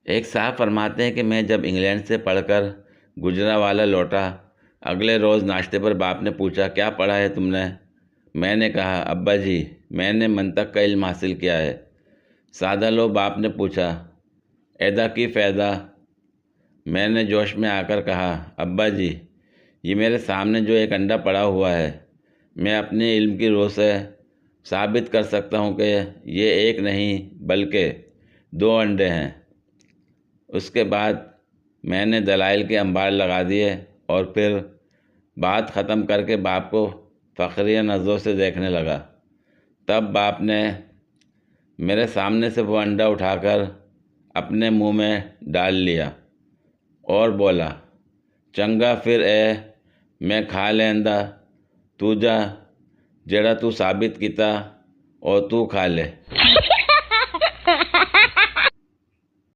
एक साहब फरमाते हैं कि मैं जब इंग्लैंड से पढ़कर गुजरांवाला लौटा, अगले रोज़ नाश्ते पर बाप ने पूछा, क्या पढ़ा है तुमने? मैंने कहा, अब्बा जी, मैंने मंतक का इल्म हासिल किया है। सादा लो बाप ने पूछा, एदा की फ़ायदा? मैंने जोश में आकर कहा, अब्बा जी, ये मेरे सामने जो एक अंडा पड़ा हुआ है, मैं अपने इल्म की रोह से साबित कर सकता हूँ कि ये एक नहीं बल्कि 2 अंडे हैं। उसके बाद मैंने दलाइल के अंबार लगा दिए और फिर बात ख़त्म करके बाप को फ़ख्रिया नज़रों से देखने लगा। तब बाप ने मेरे सामने से वो अंडा उठाकर अपने मुंह में डाल लिया और बोला, चंगा फिर मैं खा लेंदा, तू जा जेड़ा तू साबित किता और तू खा ले।